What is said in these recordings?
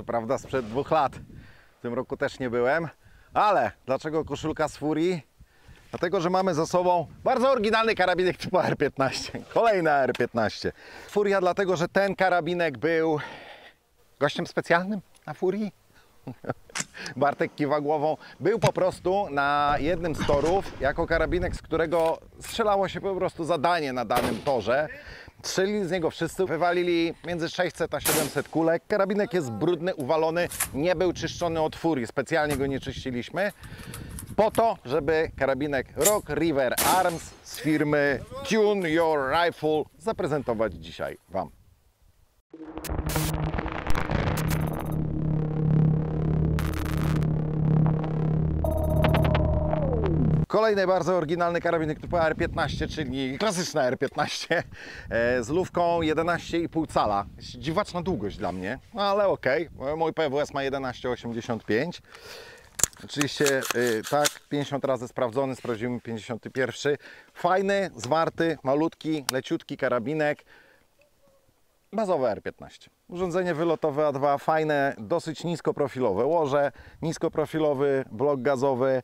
co prawda sprzed 2 lat. W tym roku też nie byłem. Ale dlaczego koszulka z Furii? Dlatego, że mamy za sobą bardzo oryginalny karabinek typu AR-15. Kolejny AR-15. Furia dlatego, że ten karabinek był gościem specjalnym na Furii. Bartek kiwa głową. Był po prostu na jednym z torów jako karabinek, z którego strzelało się po prostu zadanie na danym torze. Strzelili z niego wszyscy, wywalili między 600 a 700 kulek. Karabinek jest brudny, uwalony, nie był czyszczony od Furii. Specjalnie go nie czyściliśmy po to, żeby karabinek Rock River Arms z firmy Tune Your Rifle zaprezentować dzisiaj Wam. Kolejny bardzo oryginalny karabinek typu AR-15, czyli klasyczna AR-15 z lufką 11,5 cala. Dziwaczna długość dla mnie, no ale okej. Mój PWS ma 11,85. Oczywiście tak, 50 razy sprawdzony, sprawdziłem 51. Fajny, zwarty, malutki, leciutki karabinek. Bazowy AR-15. Urządzenie wylotowe A2, fajne, dosyć niskoprofilowe łoże, niskoprofilowy blok gazowy,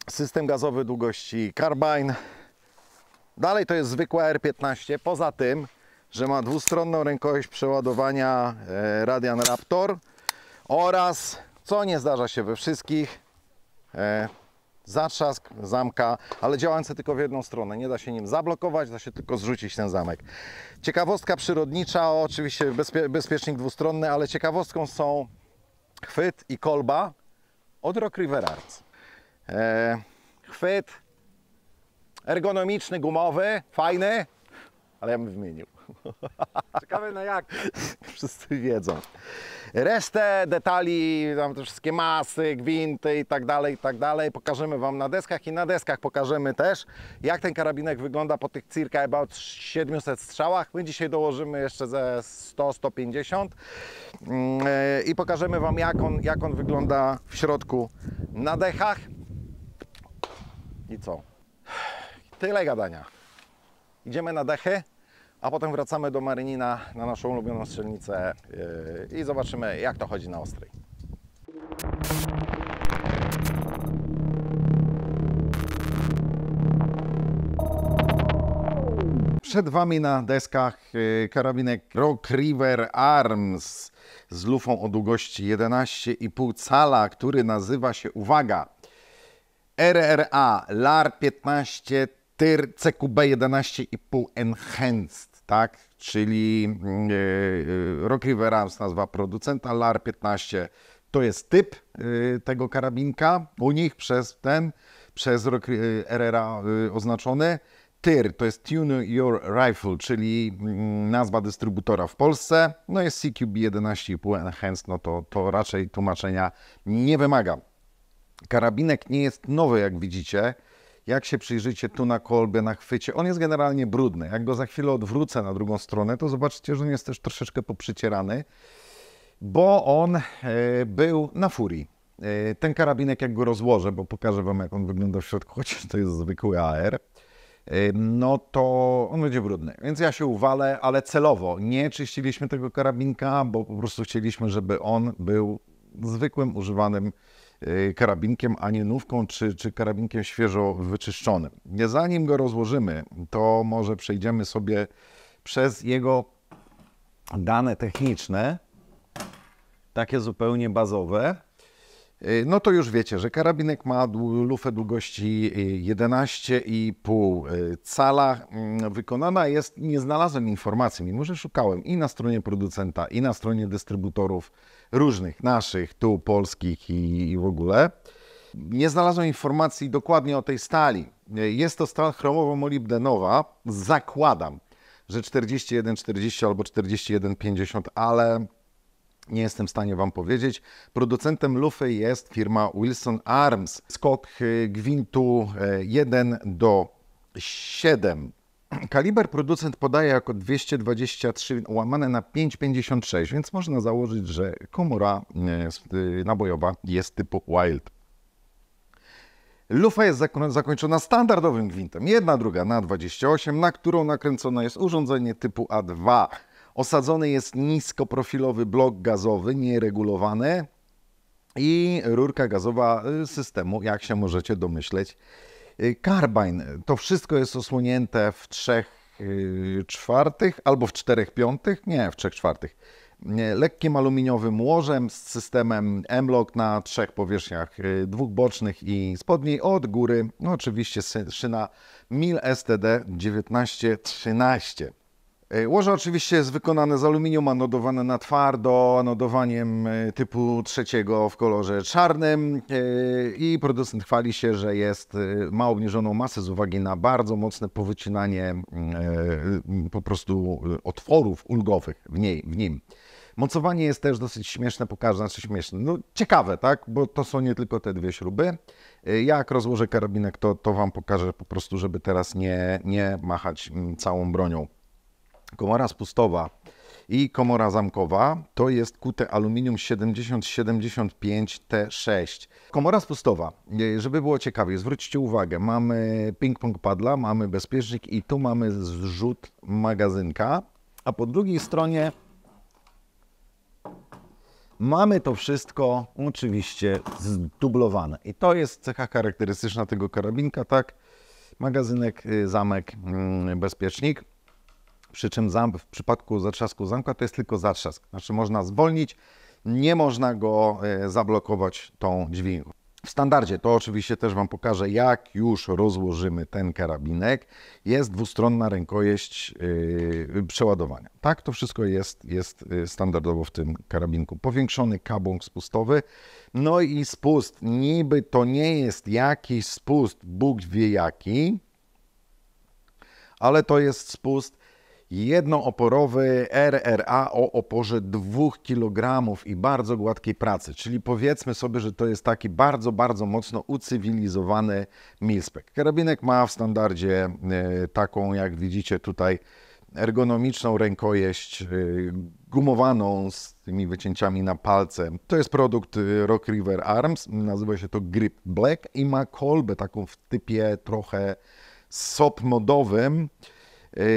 system gazowy długości carbine. Dalej to jest zwykła AR-15, poza tym, że ma dwustronną rękojeść przeładowania Radian Raptor oraz, co nie zdarza się we wszystkich, zatrzask zamka, ale działający tylko w jedną stronę. Nie da się nim zablokować, da się tylko zrzucić ten zamek. Ciekawostka przyrodnicza, oczywiście bezpiecznik dwustronny, ale ciekawostką są chwyt i kolba od Rock River Arms. Chwyt ergonomiczny, gumowy, fajny, ale ja bym wymienił. Ciekawe na jak. Wszyscy wiedzą. Resztę detali, tam te wszystkie masy, gwinty i tak dalej, pokażemy Wam na deskach i na deskach pokażemy też, jak ten karabinek wygląda po tych circa about 700 strzałach. My dzisiaj dołożymy jeszcze ze 100-150 i pokażemy Wam, jak on wygląda w środku na dechach. I co? Tyle gadania. Idziemy na dechy, a potem wracamy do Marynina na naszą ulubioną strzelnicę i zobaczymy, jak to chodzi na ostrej. Przed Wami na deskach karabinek Rock River Arms z lufą o długości 11,5 cala, który nazywa się, uwaga, RRA LAR 15 TYR CQB 11,5 Enhanced, tak? Czyli Rock River Arms, nazwa producenta, LAR 15 to jest typ tego karabinka u nich przez RRA oznaczony. TYR to jest Tune Your Rifle, czyli nazwa dystrybutora w Polsce. No jest CQB 11,5 Enhanced, no to raczej tłumaczenia nie wymaga. Karabinek nie jest nowy, jak widzicie. Jak się przyjrzycie tu na kolbie, na chwycie, on jest generalnie brudny. Jak go za chwilę odwrócę na drugą stronę, to zobaczycie, że on jest też troszeczkę poprzycierany, bo on był na Furii. Ten karabinek, jak go rozłożę, bo pokażę Wam, jak on wygląda w środku, chociaż to jest zwykły AR, no to on będzie brudny. Więc ja się uwalę, ale celowo nie czyściliśmy tego karabinka, bo po prostu chcieliśmy, żeby on był zwykłym, używanym karabinkiem, a nie nówką czy karabinkiem świeżo wyczyszczonym. Zanim go rozłożymy, to może przejdziemy sobie przez jego dane techniczne, takie zupełnie bazowe. No to już wiecie, że karabinek ma lufę długości 11,5 cala. Wykonana jest, nie znalazłem informacji, mimo że szukałem i na stronie producenta, i na stronie dystrybutorów różnych, naszych, tu polskich i w ogóle. Nie znalazłem informacji dokładnie o tej stali. Jest to stal chromowo-molibdenowa, zakładam, że 41,40 albo 41,50, ale nie jestem w stanie Wam powiedzieć. Producentem lufy jest firma Wilson Arms. Skok gwintu 1:7. Kaliber producent podaje jako 223 łamane na 5,56, więc można założyć, że komora nabojowa jest typu Wild. Lufa jest zakończona standardowym gwintem 1/2 na 28, na którą nakręcone jest urządzenie typu A2 Osadzony jest niskoprofilowy blok gazowy, nieregulowany i rurka gazowa systemu, jak się możecie domyśleć, Carbine. To wszystko jest osłonięte w 3/4 albo w 4/5, nie, w 3/4. Lekkim aluminiowym łożem z systemem M-LOK na 3 powierzchniach, 2 bocznych i spodniej. Od góry oczywiście szyna MIL STD 1913. Łoże oczywiście jest wykonane z aluminium, anodowane na twardo, anodowaniem typu 3 w kolorze czarnym i producent chwali się, że ma obniżoną masę z uwagi na bardzo mocne powycinanie po prostu otworów ulgowych w nim. Mocowanie jest też dosyć śmieszne, pokażę, znaczy śmieszne, no ciekawe, tak, bo to są nie tylko te 2 śruby. Jak rozłożę karabinek, to Wam pokażę po prostu, żeby teraz nie machać całą bronią. Komora spustowa i komora zamkowa to jest kute aluminium 7075 T6. Komora spustowa, żeby było ciekawie, zwróćcie uwagę, mamy ping-pong padla, mamy bezpiecznik i tu mamy zrzut magazynka, a po drugiej stronie mamy to wszystko oczywiście zdublowane. I to jest cecha charakterystyczna tego karabinka, tak? Magazynek, zamek, bezpiecznik. Przy czym w przypadku zatrzasku zamka to jest tylko zatrzask. Znaczy można zwolnić, nie można go zablokować tą dźwignią. W standardzie, to oczywiście też Wam pokażę, jak już rozłożymy ten karabinek, jest dwustronna rękojeść przeładowania. Tak, to wszystko jest standardowo w tym karabinku. Powiększony kabłąk spustowy, no i spust. Niby to nie jest jakiś spust, Bóg wie jaki, ale to jest spust jednooporowy RRA o oporze 2 kg i bardzo gładkiej pracy, czyli powiedzmy sobie, że to jest taki bardzo, bardzo mocno ucywilizowany mil-spec. Karabinek ma w standardzie taką, jak widzicie tutaj, ergonomiczną rękojeść gumowaną z tymi wycięciami na palce. To jest produkt Rock River Arms, nazywa się to Grip Black i ma kolbę taką w typie trochę SOP modowym.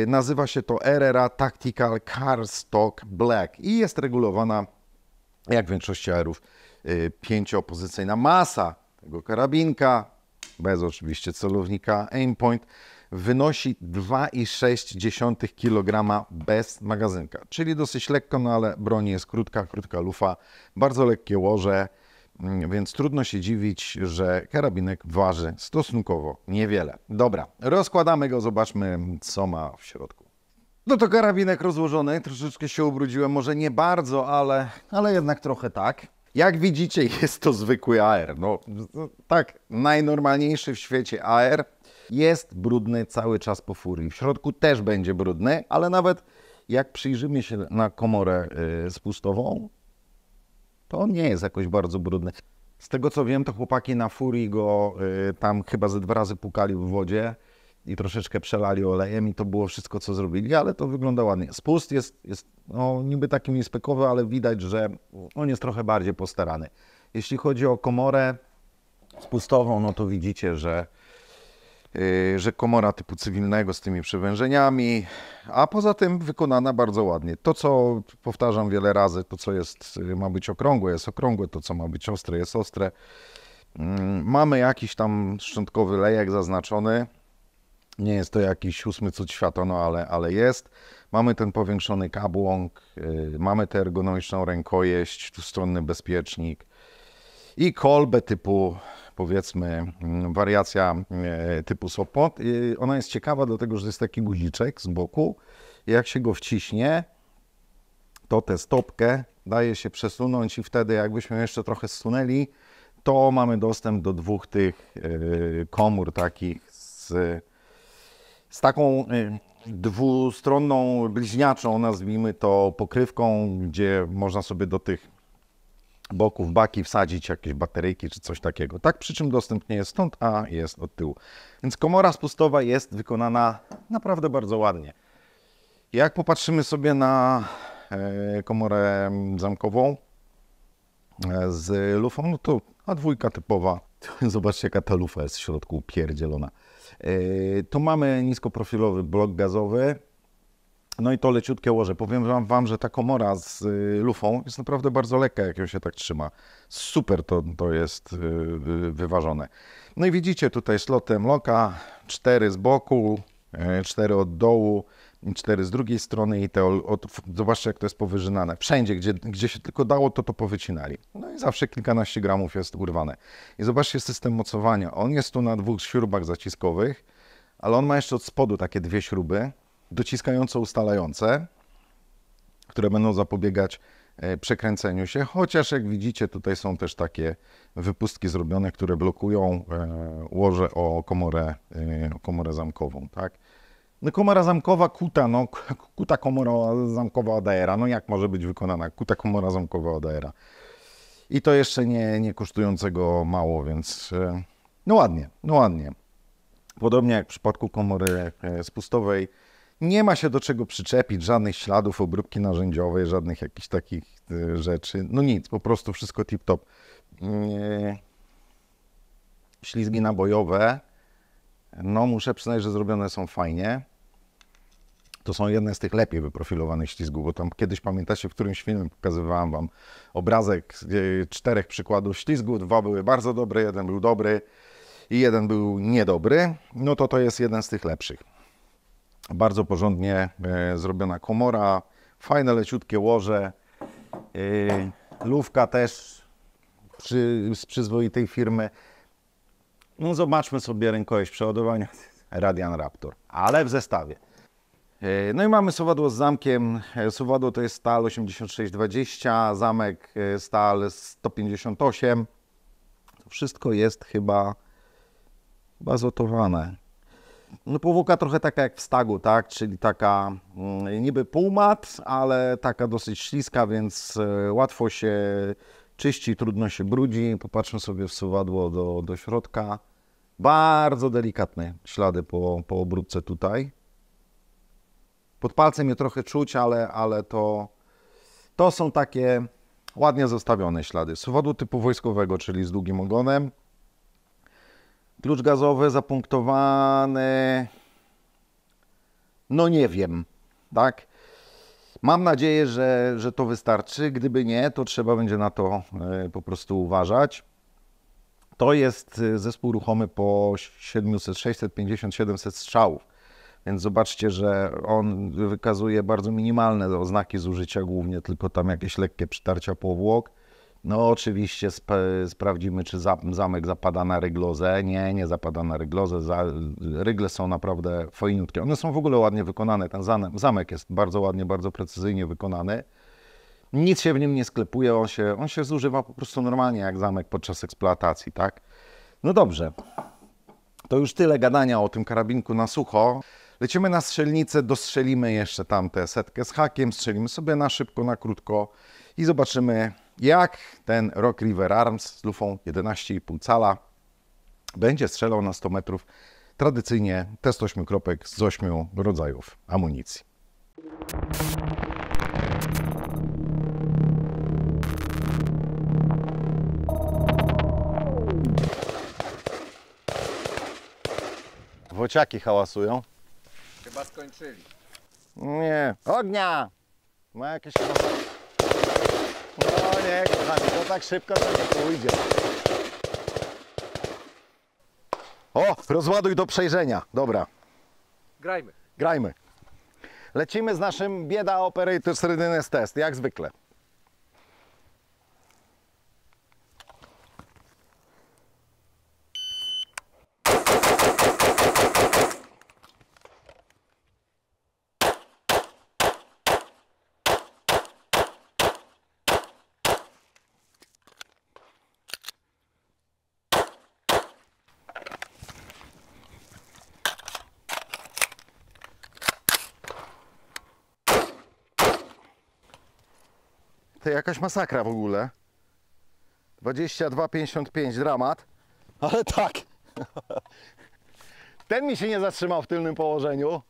Nazywa się to RRA Tactical Cardstock Black i jest regulowana, jak w większości AR-ów, 5-pozycyjna masa tego karabinka, bez oczywiście celownika Aimpoint, wynosi 2,6 kg bez magazynka, czyli dosyć lekko, no ale broń jest krótka lufa, bardzo lekkie łoże, więc trudno się dziwić, że karabinek waży stosunkowo niewiele. Dobra, rozkładamy go, zobaczmy, co ma w środku. No to karabinek rozłożony, troszeczkę się ubrudziłem, może nie bardzo, ale jednak trochę tak. Jak widzicie, jest to zwykły AR. No tak, najnormalniejszy w świecie AR. Jest brudny cały czas po furii. W środku też będzie brudny, ale nawet jak przyjrzymy się na komorę spustową, to on nie jest jakoś bardzo brudny. Z tego co wiem, to chłopaki na furii go tam chyba ze 2 razy pukali w wodzie i troszeczkę przelali olejem i to było wszystko, co zrobili, ale to wygląda ładnie. Spust jest no, niby taki niespekowy, ale widać, że on jest trochę bardziej postarany. Jeśli chodzi o komorę spustową, no to widzicie, że komora typu cywilnego z tymi przewężeniami, a poza tym wykonana bardzo ładnie. To, co powtarzam wiele razy, to co ma być okrągłe, jest okrągłe, to co ma być ostre, jest ostre. Mamy jakiś tam szczątkowy lejek zaznaczony, nie jest to jakiś 8 cud świata, no ale jest. Mamy ten powiększony kabłąk, mamy tę ergonomiczną rękojeść, dwustronny bezpiecznik i kolbę typu, powiedzmy, wariacja typu SOPOT. Ona jest ciekawa, dlatego że jest taki guziczek z boku. Jak się go wciśnie, to tę stopkę daje się przesunąć i wtedy jakbyśmy jeszcze trochę zsunęli, to mamy dostęp do 2 tych komór takich z taką dwustronną, bliźniaczą, nazwijmy to, pokrywką, gdzie można sobie do tych boków, baki wsadzić jakieś bateryjki czy coś takiego. Tak, przy czym dostęp nie jest stąd, a jest od tyłu. Więc komora spustowa jest wykonana naprawdę bardzo ładnie. Jak popatrzymy sobie na komorę zamkową z lufą, no to A2 typowa. Zobaczcie, jaka ta lufa jest w środku pierdzielona. Tu mamy niskoprofilowy blok gazowy. No i to leciutkie łoże. Powiem wam, że ta komora z lufą jest naprawdę bardzo lekka, jak ją się tak trzyma. Super to jest wyważone. No i widzicie tutaj slotem loka, 4 z boku, 4 od dołu, 4 z drugiej strony i zobaczcie, jak to jest powyżynane. Wszędzie, gdzie się tylko dało, to powycinali. No i zawsze kilkanaście gramów jest urwane. I zobaczcie system mocowania. On jest tu na 2 śrubach zaciskowych, ale on ma jeszcze od spodu takie 2 śruby dociskająco-ustalające, które będą zapobiegać przekręceniu się, chociaż jak widzicie tutaj są też takie wypustki zrobione, które blokują łoże o komorę zamkową, tak? No komora zamkowa kuta, no kuta komora zamkowa ADR-a, no jak może być wykonana kuta komora zamkowa ADR-a? I to jeszcze nie kosztującego mało, więc no ładnie. Podobnie jak w przypadku komory spustowej, nie ma się do czego przyczepić, żadnych śladów obróbki narzędziowej, żadnych jakichś takich rzeczy. No nic, po prostu wszystko tip-top. Ślizgi nabojowe, no muszę przyznać, że zrobione są fajnie. To są jedne z tych lepiej wyprofilowanych ślizgów, bo tam kiedyś pamiętacie, w którymś filmie pokazywałem wam obrazek 4 przykładów ślizgu. 2 były bardzo dobre, 1 był dobry i 1 był niedobry. No to jest jeden z tych lepszych. Bardzo porządnie zrobiona komora, fajne leciutkie łoże, lufka też z przyzwoitej firmy. No zobaczmy sobie rękojeść przeładowania Radian Raptor, ale w zestawie. No i mamy suwadło z zamkiem. Suwadło to jest stal 8620, zamek stal 158. To wszystko jest chyba zotowane. No powłoka trochę taka jak w stagu, tak? Czyli taka niby półmat, ale taka dosyć śliska, więc łatwo się czyści, trudno się brudzi. Popatrzmy sobie w suwadło do środka. Bardzo delikatne ślady po obróbce tutaj. Pod palcem je trochę czuć, ale to są takie ładnie zostawione ślady. Suwadło typu wojskowego, czyli z długim ogonem. Klucz gazowy zapunktowany, no nie wiem, tak? Mam nadzieję, że to wystarczy. Gdyby nie, to trzeba będzie na to po prostu uważać. To jest zespół ruchomy po 700, 650, 700 strzałów. Więc zobaczcie, że on wykazuje bardzo minimalne oznaki zużycia, głównie tylko tam jakieś lekkie przytarcia powłok. No oczywiście sprawdzimy, czy zamek zapada na ryglozę. Nie zapada na ryglozę. Rygle są naprawdę fajniutkie. One są w ogóle ładnie wykonane. Ten zamek jest bardzo ładnie, bardzo precyzyjnie wykonany. Nic się w nim nie sklepuje. On się zużywa po prostu normalnie jak zamek podczas eksploatacji, tak? No dobrze. To już tyle gadania o tym karabinku na sucho. Lecimy na strzelnicę, dostrzelimy jeszcze tamtę setkę z hakiem, strzelimy sobie na szybko, na krótko i zobaczymy, jak ten Rock River Arms z lufą 11,5 cala będzie strzelał na 100 metrów. Tradycyjnie test 8 kropek z 8 rodzajów amunicji. Wociaki hałasują. Chyba skończyli. Nie. Ognia! Ma jakieś... No nie, kochani, to tak szybko to nie pójdzie. O, rozładuj do przejrzenia. Dobra, Grajmy. grajmy. Lecimy z naszym Bieda Operators Readiness Test, jak zwykle. To jakaś masakra w ogóle. 22,55 dramat. Ale tak. Ten mi się nie zatrzymał w tylnym położeniu.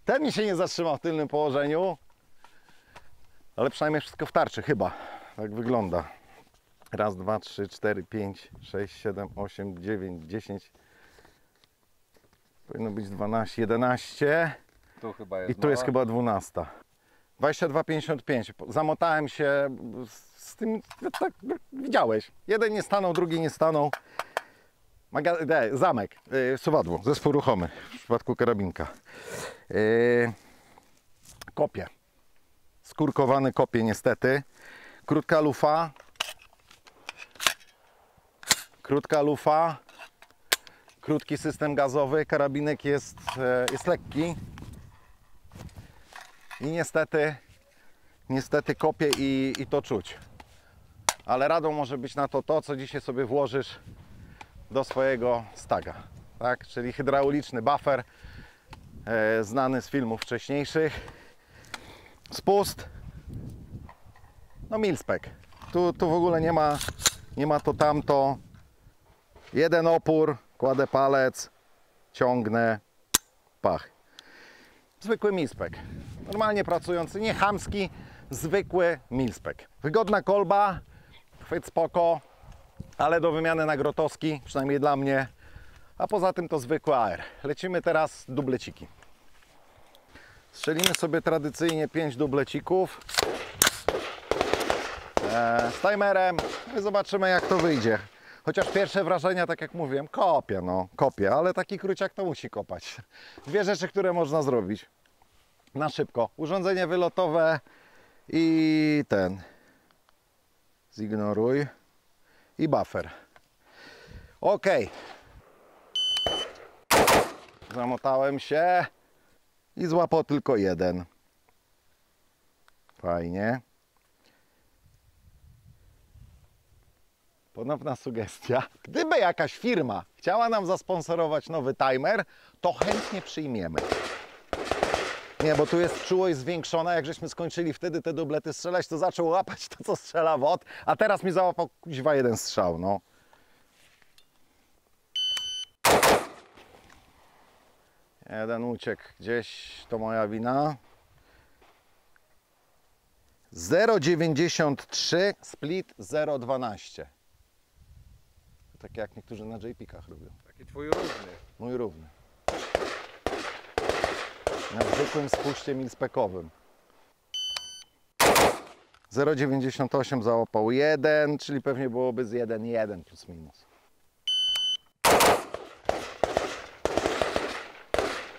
Ten mi się nie zatrzymał w tylnym położeniu. Ale przynajmniej wszystko w tarczy chyba. Tak wygląda. Raz, dwa, trzy, cztery, 5, 6, 7, 8, 9, 10. Powinno być 12, 11. Tu chyba jest I tu jest mała. chyba 12. 22,55. Zamotałem się z tym, tak widziałeś. Jeden nie stanął, drugi nie stanął. Zamek, suwadło, zespół ruchomy w przypadku karabinka. Kopie. Skórkowane kopie niestety. Krótka lufa. Krótka lufa. Krótki system gazowy. Karabinek jest lekki. I niestety kopie i to czuć. Ale radą może być na to, co dzisiaj sobie włożysz do swojego staga. Tak? Czyli hydrauliczny buffer, znany z filmów wcześniejszych. Spust. No mil-spec. Tu w ogóle nie ma to tamto. Jeden opór, kładę palec, ciągnę, pach. Zwykły mil-spec. Normalnie pracujący, nie chamski, zwykły mil-spec. Wygodna kolba, chwyt spoko, ale do wymiany na grotowski, przynajmniej dla mnie. A poza tym to zwykły AR. Lecimy teraz dubleciki. Strzelimy sobie tradycyjnie 5 dublecików z timerem i zobaczymy, jak to wyjdzie. Chociaż pierwsze wrażenia, tak jak mówiłem, kopie, ale taki króciak to musi kopać. Dwie rzeczy, które można zrobić na szybko. Urządzenie wylotowe i zignoruj, i buffer. Ok. Zamotałem się i złapał tylko jeden. Fajnie. Ponowna sugestia. Gdyby jakaś firma chciała nam zasponsorować nowy timer, to chętnie przyjmiemy. Nie, bo tu jest czułość zwiększona. Jak żeśmy skończyli wtedy te dublety strzelać, to zaczął łapać to, co strzela WOD, a teraz mi załapał kuźwa jeden strzał, no. Jeden uciekł gdzieś, to moja wina. 0,93, split 0,12. Tak jak niektórzy na JPK-ach robią. Taki twój równy. Mój równy. Na zwykłym spuście mil-specowym. 0,98 załapał 1, czyli pewnie byłoby z 1,1 plus minus.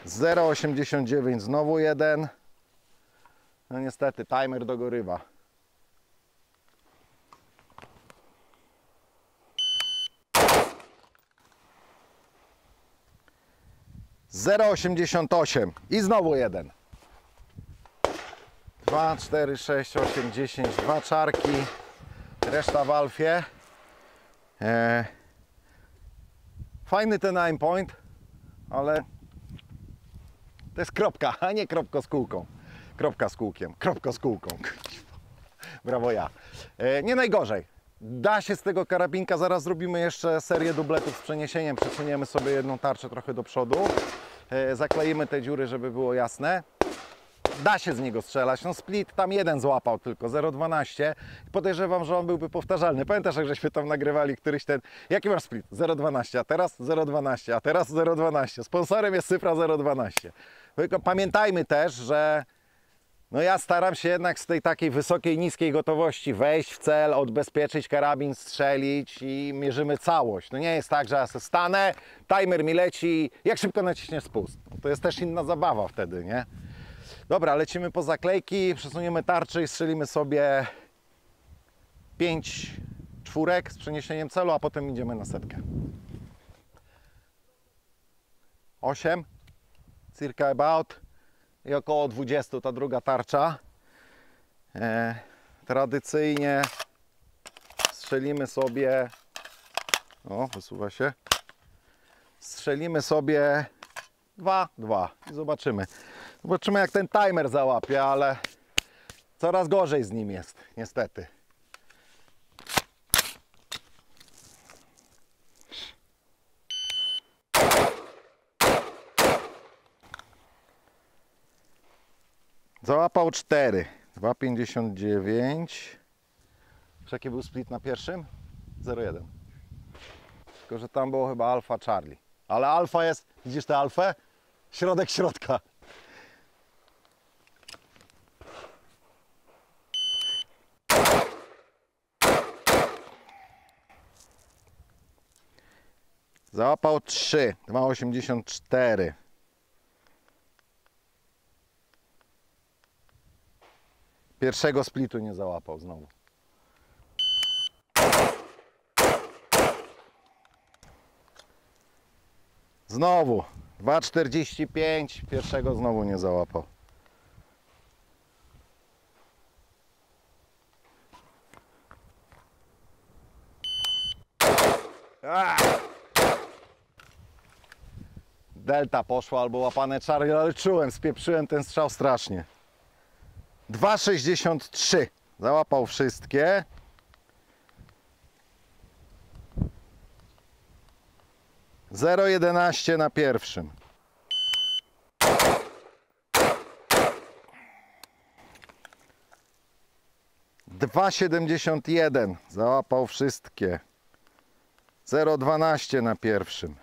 0,89 znowu 1. No niestety, timer dogorywa. Zero 88 i znowu 1. 2, 4, 6, 8, 10, 2 czarki, reszta w alfie. Fajny ten aim point, ale to jest kropka, a nie kropka z kółką. Kropka z kółkiem, kropka z kółką. Brawo ja. Nie najgorzej. Da się z tego karabinka, zaraz zrobimy jeszcze serię dubletów z przeniesieniem. Przesuniemy sobie jedną tarczę trochę do przodu. Zakleimy te dziury, żeby było jasne. Da się z niego strzelać. No split tam jeden złapał tylko, 0,12. Podejrzewam, że on byłby powtarzalny. Pamiętasz, jak żeśmy tam nagrywali któryś ten... Jaki masz split? 0,12, a teraz 0,12, a teraz 0,12. Sponsorem jest cyfra 0,12. Tylko pamiętajmy też, że no ja staram się jednak z tej takiej wysokiej, niskiej gotowości wejść w cel, odbezpieczyć karabin, strzelić i mierzymy całość. No nie jest tak, że ja sobie stanę, timer mi leci, jak szybko naciśnie spust. No to jest też inna zabawa wtedy, nie? Dobra, lecimy po zaklejki, przesuniemy tarczę i strzelimy sobie 5 czwórek z przeniesieniem celu, a potem idziemy na setkę. 8, circa about. I około 20 ta druga tarcza. Tradycyjnie strzelimy sobie, o, wysuwa się, strzelimy sobie 2 i zobaczymy. Zobaczymy, jak ten timer załapie, ale coraz gorzej z nim jest, niestety. Załapał 4, 2,59. Jaki był split na pierwszym? 0,1. Tylko że tam było chyba alfa Charlie. Ale alfa jest, widzisz tę alfę? Środek środka. Załapał 3, 2,84. Pierwszego splitu nie załapał znowu. Znowu 2,45. Pierwszego znowu nie załapał. Delta poszła albo łapane czary, ale czułem, spieprzyłem ten strzał strasznie. 2,63. Załapał wszystkie. Zero 11 na pierwszym. Dwa 71. Załapał wszystkie. 0,12 na pierwszym.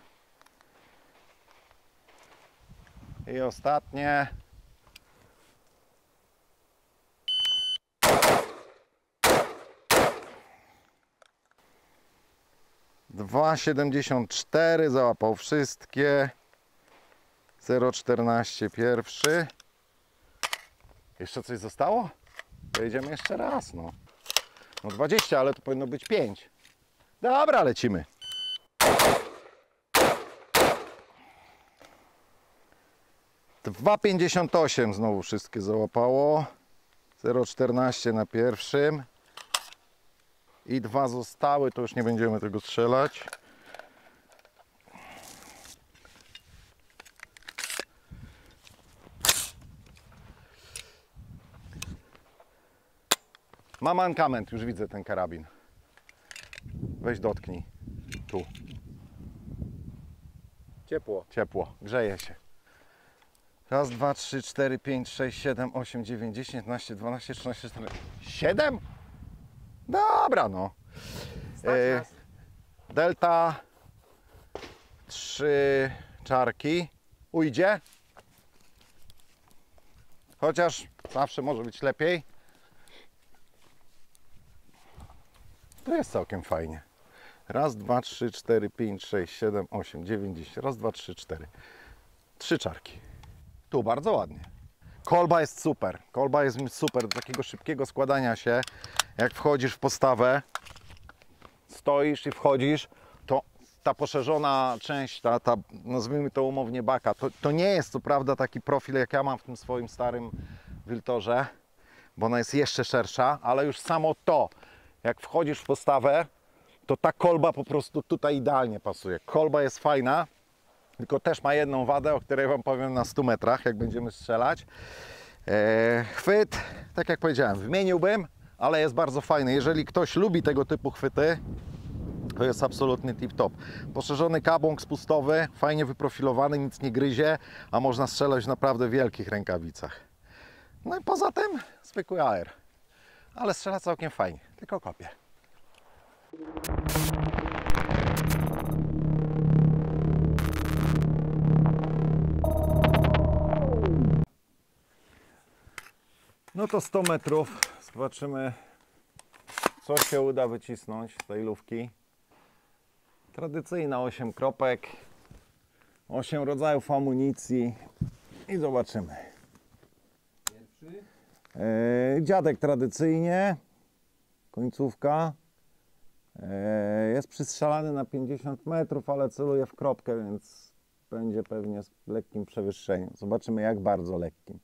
I ostatnie. Dwa 74, załapał wszystkie. 0,14 pierwszy. Jeszcze coś zostało? Pojedziemy jeszcze raz, no. No 20, ale to powinno być 5. Dobra, lecimy. Dwa 58 znowu wszystkie załapało. 0,14 na pierwszym. I dwa zostały, to już nie będziemy tego strzelać. Ma mankament, już widzę ten karabin. Weź dotknij. Tu. Ciepło. Ciepło, grzeje się. Raz, dwa, trzy, cztery, pięć, sześć, siedem, osiem, dziewięć, 10, 11, 12, 13, 14. 7? Dobra, no. Delta 3 czarki. Ujdzie. Chociaż zawsze może być lepiej. To jest całkiem fajnie. Raz, dwa, trzy, cztery, pięć, sześć, siedem, osiem, dziewięć, 10. Raz, dwa, trzy, cztery. 3 czarki. Tu bardzo ładnie. Kolba jest super. Kolba jest super do takiego szybkiego składania się. Jak wchodzisz w postawę, stoisz i wchodzisz, to ta poszerzona część, ta nazwijmy to umownie baka, to nie jest co prawda taki profil, jak ja mam w tym swoim starym Wiltorze, bo ona jest jeszcze szersza, ale już samo to, jak wchodzisz w postawę, to ta kolba po prostu tutaj idealnie pasuje. Kolba jest fajna, tylko też ma jedną wadę, o której Wam powiem na 100 metrach, jak będziemy strzelać. Chwyt, tak jak powiedziałem, wymieniłbym, ale jest bardzo fajny. Jeżeli ktoś lubi tego typu chwyty, to jest absolutny tip-top. Poszerzony kabłąk spustowy, fajnie wyprofilowany, nic nie gryzie, a można strzelać w naprawdę wielkich rękawicach. No i poza tym zwykły AR. Ale strzela całkiem fajnie, tylko kopie. No to 100 metrów. Zobaczymy, co się uda wycisnąć z tej lufki. Tradycyjna 8 kropek, 8 rodzajów amunicji i zobaczymy. Pierwszy. Dziadek tradycyjnie, końcówka. Jest przystrzelany na 50 metrów, ale celuje w kropkę, więc będzie pewnie z lekkim przewyższeniem. Zobaczymy, jak bardzo lekkim.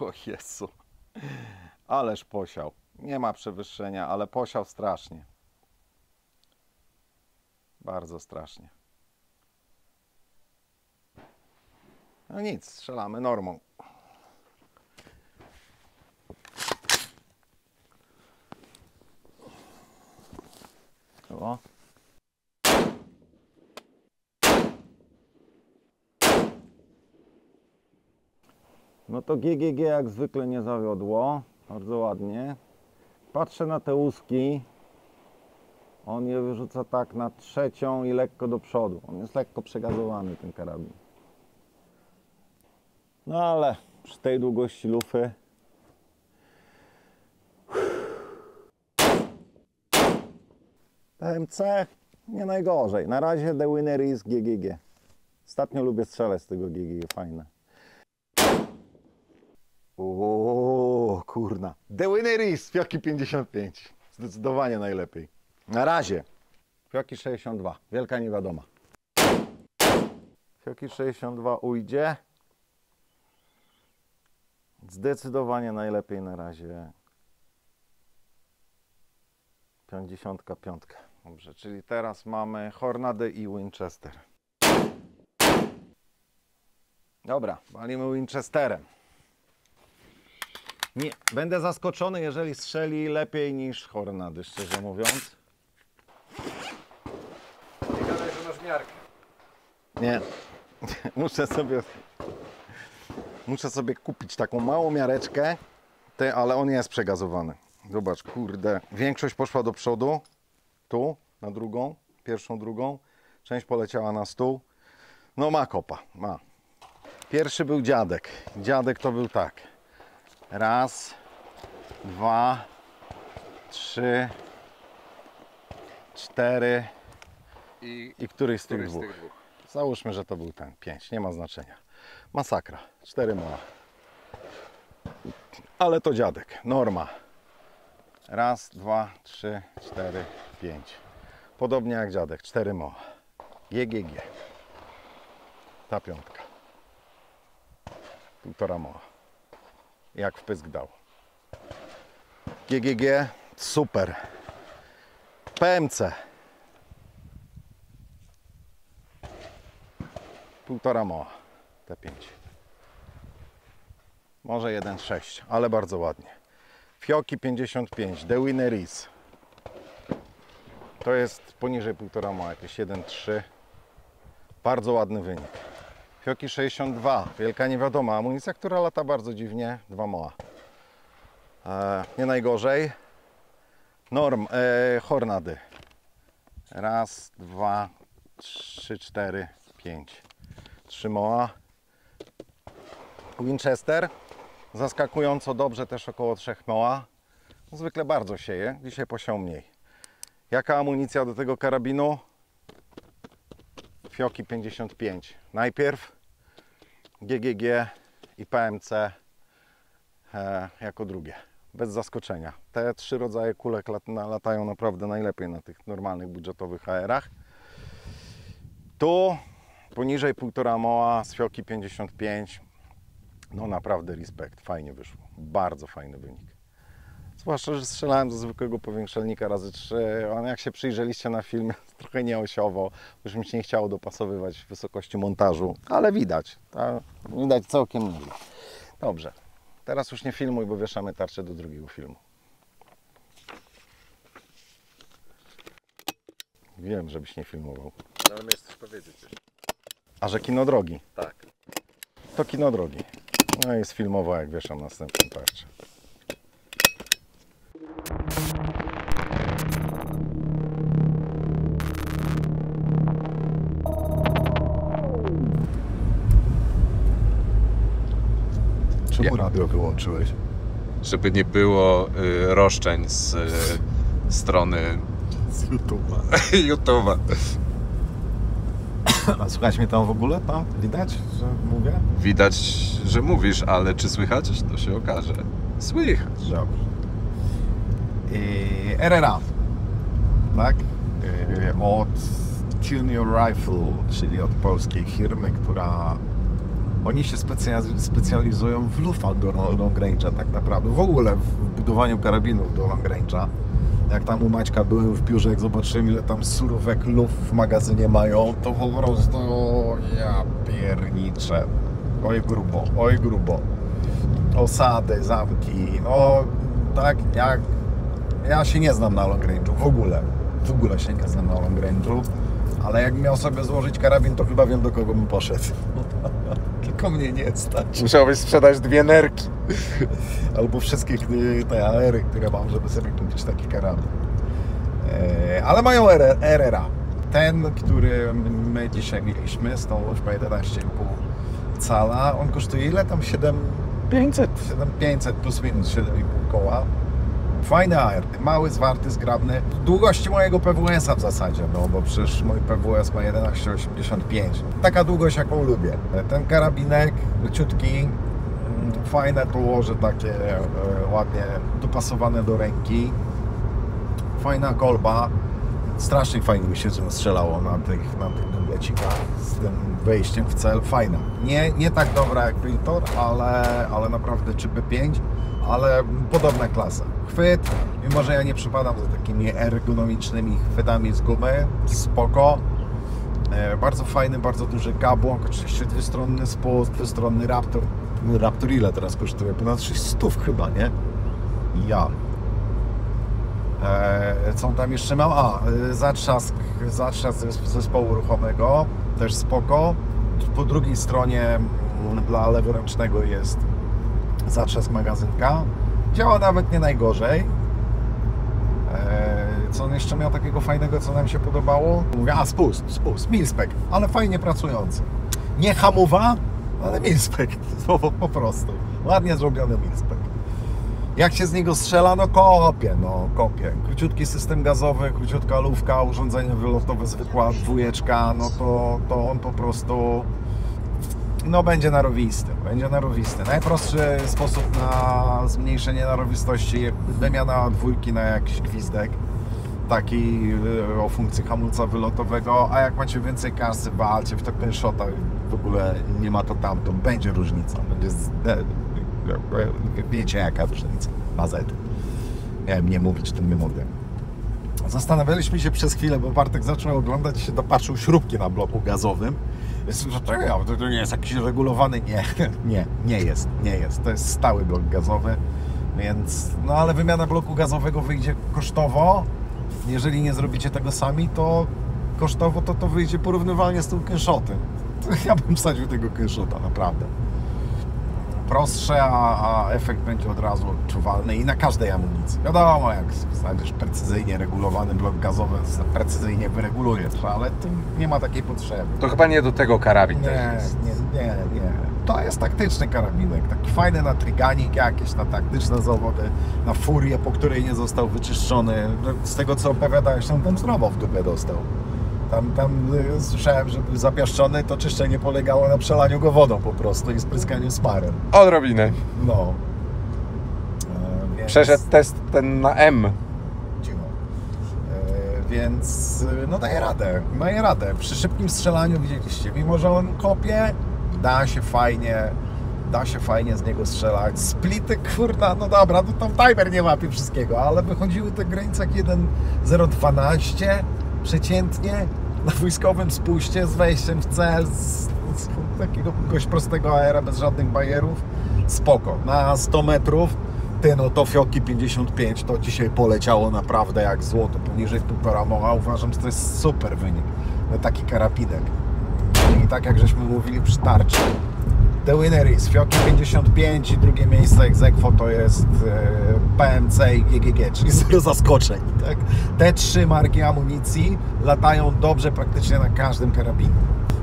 O Jezu, ależ posiał. Nie ma przewyższenia, ale posiał strasznie. Bardzo strasznie. No nic, strzelamy normą. O. No to GGG jak zwykle nie zawiodło. Bardzo ładnie. Patrzę na te łuski. On je wyrzuca tak na trzecią i lekko do przodu. On jest lekko przegazowany, ten karabin. No ale przy tej długości lufy PMC nie najgorzej. Na razie The Winner is GGG. Ostatnio lubię strzelać z tego GGG, fajne. O kurna. The Winner is Fioki 55. Zdecydowanie najlepiej. Na razie. Fioki 62. Wielka niewiadoma. Fioki 62 ujdzie. Zdecydowanie najlepiej na razie. 55. Dobrze, czyli teraz mamy Hornadę i Winchester. Dobra, walimy Winchesterem. Nie, będę zaskoczony, jeżeli strzeli lepiej niż Hornady, szczerze mówiąc. Nie gadaj, że masz miarkę. Nie, muszę sobie kupić taką małą miareczkę, ale on jest przegazowany. Zobacz, kurde, większość poszła do przodu, tu, na drugą, pierwszą, drugą, część poleciała na stół. No ma kopa, ma. Pierwszy był dziadek. Dziadek to był tak. Raz, dwa, trzy, cztery i któryś z tych dwóch. Załóżmy, że to był ten, 5, nie ma znaczenia. Masakra, 4 mała. Ale to dziadek, norma. Raz, dwa, trzy, cztery, 5. Podobnie jak dziadek, 4 mała. GGG. Ta piątka. 1,5 mała. Jak w pysk dał. GGG, super. PMC. 1,5 mała. T5. Może 1,6, ale bardzo ładnie. Fioki 55, The Winner is. To jest poniżej 1,5 mała, jakieś 1,3. Bardzo ładny wynik. Fioki 62, wielka niewiadoma. Amunicja, która lata bardzo dziwnie, 2 mała. Nie najgorzej. Hornady. Raz, dwa, trzy, 4, 5. 3 mała. Winchester. Zaskakująco dobrze, też około 3 mała. Zwykle bardzo sieje, dzisiaj posiał mniej. Jaka amunicja do tego karabinu? Fioki 55. Najpierw GGG i PMC jako drugie. Bez zaskoczenia. Te 3 rodzaje kulek latają naprawdę najlepiej na tych normalnych budżetowych HR-ach. Tu poniżej 1,5 mała z Fioki 55. No naprawdę respekt. Fajnie wyszło. Bardzo fajny wynik. Zwłaszcza, że strzelałem ze zwykłego powiększelnika razy 3. On, jak się przyjrzeliście na filmie, trochę nieosiowo. Już mi się nie chciało dopasowywać wysokości montażu, ale widać. Widać całkiem nieźle. Dobrze. Teraz już nie filmuj, bo wieszamy tarczę do drugiego filmu. Wiem, żebyś nie filmował. No, ale miałeś coś powiedzieć jeszcze. A że kino drogi? Tak. To kino drogi. No i sfilmował, jak wieszam następną tarczę. Czemu radio wyłączyłeś? Żeby nie było roszczeń z strony Z YouTube'a. YouTube'a. A słuchać mnie tam w ogóle? Tam widać, że mówię? Widać, że mówisz, ale czy słychać? To się okaże. Słychać. Dobrze. RRA, tak? Od Tune Your Rifle, czyli od polskiej firmy, która... Oni się specjalizują w lufach do long range'a tak naprawdę. W ogóle w budowaniu karabinów do long range'a. Jak tam u Maćka byłem w biurze, jak zobaczyłem, ile tam surówek luf w magazynie mają, to po prostu ja pierniczę. Oj grubo, oj grubo. Osady, zamki, no tak jak... Ja się nie znam na long range'u, w ogóle się nie znam na long range'u, ale jak miał sobie złożyć karabin, to chyba wiem, do kogo bym poszedł. Tylko mnie nie stać. Musiałbyś sprzedać 2 nerki. Albo wszystkie te AR-y, które mam, żeby sobie kupić taki karabin. Ale mają RRA. Ten, który my dzisiaj mieliśmy, z tą 11,5 cala, on kosztuje ile tam? 7500 plus minus 7,5 koła. Fajny AR, mały, zwarty, zgrabny. Długości mojego PWS-a w zasadzie, no bo przecież mój PWS ma 11,85. Taka długość, jaką lubię. Ten karabinek, leciutki, fajne tułoże takie ładnie dopasowane do ręki. Fajna kolba. Strasznie fajnie mi się strzelało na tych dublecikach z tym wejściem w cel. Fajna. Nie tak dobra jak Printor, ale naprawdę chipy 5, ale podobna klasa. Chwyt, mimo że ja nie przypadam za takimi ergonomicznymi chwytami z gumy, spoko. Bardzo fajny, bardzo duży gabłok, oczywiście dwustronny spust, dwustronny Raptor. Raptor ile teraz kosztuje? Ponad 600 chyba, nie? Ja. Co on tam jeszcze miał? Zatrzask zespołu ruchomego, też spoko. Po drugiej stronie dla leworęcznego jest zatrzask magazynka. Działa nawet nie najgorzej. Co on jeszcze miał takiego fajnego, co nam się podobało? Mówię, spust, milspec, ale fajnie pracujący. Nie hamowa, ale milspec, po prostu. Ładnie zrobiony milspec. Jak się z niego strzela? No kopie. Króciutki system gazowy, króciutka lufka, urządzenie wylotowe zwykła, dwójeczka, no to on po prostu będzie narowisty. Najprostszy sposób na zmniejszenie narowistości, wymiana dwójki na jakiś gwizdek, taki o funkcji hamulca wylotowego, a jak macie więcej kasy, walcie w to shota, w ogóle nie ma to tamto, będzie różnica, wiecie jaka różnica, bazet. Miałem nie mówić, tym nie mogę. Zastanawialiśmy się przez chwilę, bo Bartek zaczął oglądać i się dopatrzył śrubki na bloku gazowym. To nie jest jakiś regulowany? Nie jest. To jest stały blok gazowy, więc, no ale wymiana bloku gazowego wyjdzie kosztowo. Jeżeli nie zrobicie tego sami, to kosztowo to wyjdzie porównywalnie z tym kenshotem. Ja bym wsadził tego kenshota, naprawdę. Prostsze, a efekt będzie od razu odczuwalny i na każdej amunicji. Wiadomo, jak znajdziesz precyzyjnie regulowany blok gazowy, precyzyjnie wyregulujesz, ale tu nie ma takiej potrzeby. To chyba nie do tego karabin Nie. To jest taktyczny karabinek, taki fajny na tryganik jakieś, na taktyczne zawody, na furię, po której nie został wyczyszczony. Z tego co opowiadałeś, tam zdrowo w dupę dostał. Tam słyszałem, że był zapiaszczony, to czyszczenie polegało na przelaniu go wodą po prostu i spryskaniu smarem. Odrobinę. No. Więc... Przeszedł test ten na M. Więc no daje radę. Przy szybkim strzelaniu widzieliście, mimo że on kopie, da się fajnie z niego strzelać. Splity, kurna, no dobra, no tam timer nie łapie wszystkiego, ale wychodziły te granice jak 1.012 przeciętnie na wojskowym spuście z wejściem w cel, z takiego dość prostego AR bez żadnych bajerów. Spoko. Na 100 metrów to Fioki 55 to dzisiaj poleciało naprawdę jak złoto, poniżej 1,5 moła. Uważam, że to jest super wynik na taki karabinek. I tak jak żeśmy mówili przy tarczy, The winner is Fioki 55 i drugie miejsce ex aequo to jest PMC i GGG, czyli zero zaskoczeń. Tak? Te trzy marki amunicji latają dobrze praktycznie na każdym karabinie.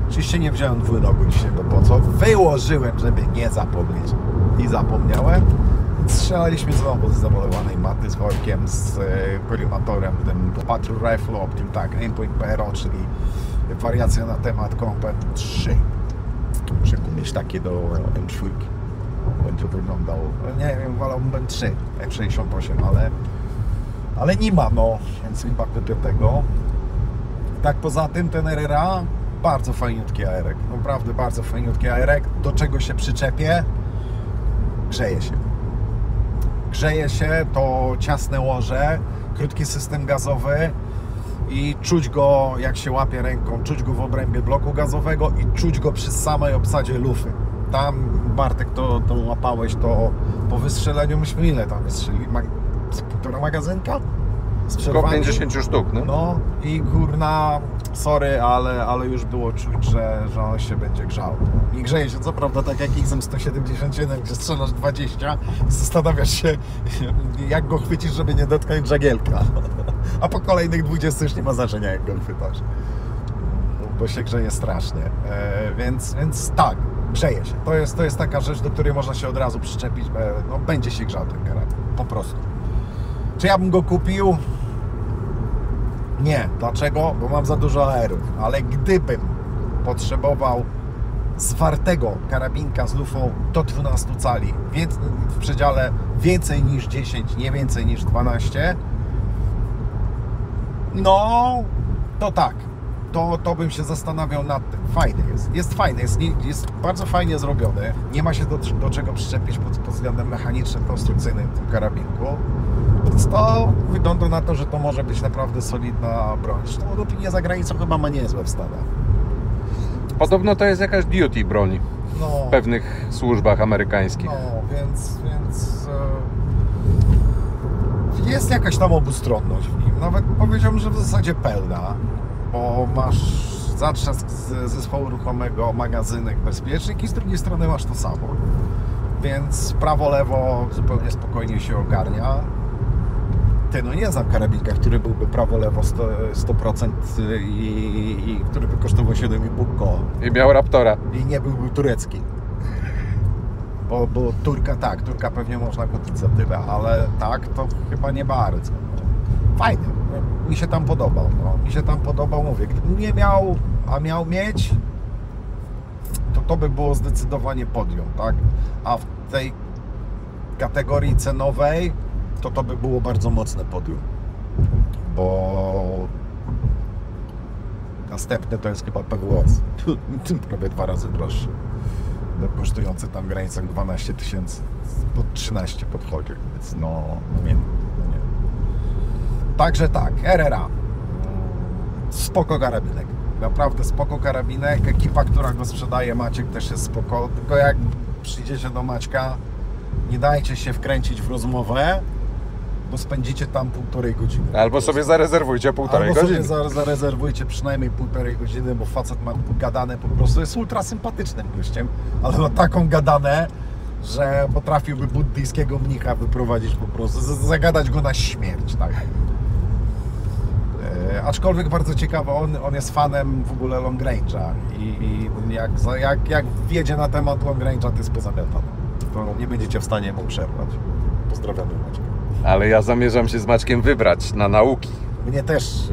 Oczywiście nie wziąłem dwunogu dzisiaj, bo po co? Wyłożyłem, żeby nie zapomnieć. I zapomniałem. Strzelaliśmy znowu z zamalowanej maty z workiem, z kolimatorem, tym Patrol Rifle Optim, tak, Aimpoint PRO, czyli wariacja na temat Combat 3. Muszę mieć takie do M4. Będzie wyglądał, nie wiem, wolałbym M3, M68, ale nie ma, no, więc chyba kupię tego. Tak poza tym ten RRA, bardzo fajniutki aerek, naprawdę bardzo fajniutki aerek. Do czego się przyczepię? Grzeje się, to ciasne łoże, krótki system gazowy i czuć go, jak się łapie ręką, czuć go w obrębie bloku gazowego i czuć go przy samej obsadzie lufy. Tam, Bartek, to łapałeś, to po wystrzeleniu, myśmy ile tam wystrzelili? Z półtora magazynka? Z Około 50 sztuk, no. No i górna sorry, ale już było czuć, że on się będzie grzał. I grzeje się co prawda tak jak XM177, gdzie strzelasz 20, zastanawiasz się, jak go chwycisz, żeby nie dotknąć żagielka. A po kolejnych 20 już nie ma znaczenia, jak go chwytasz, bo się grzeje strasznie. Więc tak, grzeje się. To jest taka rzecz, do której można się od razu przyczepić, bo no, będzie się grzał ten karabin, po prostu. Czy ja bym go kupił? Nie. Dlaczego? Bo mam za dużo AR-ów. Ale gdybym potrzebował zwartego karabinka z lufą do 12 cali w przedziale więcej niż 10, nie więcej niż 12, no to tak. To bym się zastanawiał nad tym. Fajny jest. Jest fajny, jest bardzo fajnie zrobiony. Nie ma się do czego przyczepić pod względem mechanicznym, konstrukcyjnym w tym karabinku. Więc to wygląda na to, że to może być naprawdę solidna broń. Zresztą opinia za granicą chyba ma niezłe w Stanach. Podobno to jest jakaś duty broń No, w pewnych służbach amerykańskich. no więc jest jakaś tam obustronność w nim. Nawet powiedziałbym, że w zasadzie pełna, bo masz zatrzask z zespołu ruchomego, magazynek, bezpiecznik i z drugiej strony masz to samo. Więc prawo-lewo zupełnie spokojnie się ogarnia. No nie znam karabinka, który byłby prawo-lewo 100% i który by kosztował 7,5 koła. I miał Raptora. I nie byłby turecki. Bo Turka pewnie można kupić za tyle, ale tak, to chyba nie bardzo. Fajny, mi się tam podobał. No. Mi się tam podobał, mówię, gdybym nie miał, a miał mieć, to by było zdecydowanie podium, tak? A w tej kategorii cenowej to by było bardzo mocne podium, bo następny to jest chyba PWS, prawie 2 razy droższy, kosztujący tam w granicach 12 000, pod 13 podchodzi, więc no nie. Także tak, RRA, spoko karabinek, naprawdę spoko karabinek, ekipa, która go sprzedaje, Maciek, też jest spoko, tylko jak przyjdziecie do Maćka, nie dajcie się wkręcić w rozmowę, bo spędzicie tam 1,5 godziny. Albo sobie zarezerwujcie 1,5 godziny. Albo sobie zarezerwujcie przynajmniej 1,5 godziny, bo facet ma gadane po prostu, jest ultra sympatycznym gościem, ale ma taką gadanę, że potrafiłby buddyjskiego mnicha wyprowadzić po prostu, zagadać go na śmierć, tak. Aczkolwiek bardzo ciekawe, on jest fanem w ogóle long range'a i jak wiedzie na temat long range'a, to jest pozamiatane. To nie będziecie w stanie mu przerwać. Pozdrawiamy Maćka. Ale ja zamierzam się z Maćkiem wybrać na nauki. Mnie też,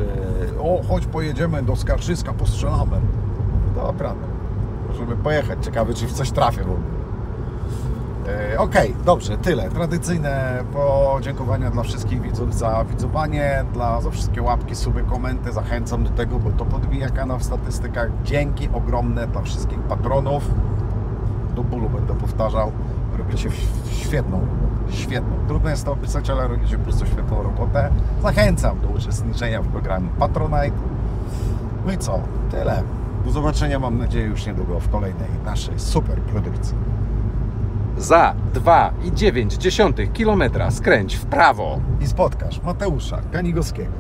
chodź pojedziemy do Skarżyska, postrzelamy. Dobra, możemy pojechać. Ciekawy, czy w coś trafię w ogóle. Okej, dobrze, tyle. Tradycyjne podziękowania dla wszystkich widzów za widzowanie, za wszystkie łapki, suby, komenty. Zachęcam do tego, bo to podbija kanał w statystykach. Dzięki ogromne dla wszystkich patronów. Do bólu będę powtarzał. Robicie świetną. Trudno jest to opisać, ale robicie po prostu świetną robotę. Zachęcam do uczestniczenia w programie Patronite. No i co? Tyle. Do zobaczenia, mam nadzieję, już niedługo w kolejnej naszej super produkcji. Za 2,9 km skręć w prawo. I spotkasz Mateusza Kanigowskiego.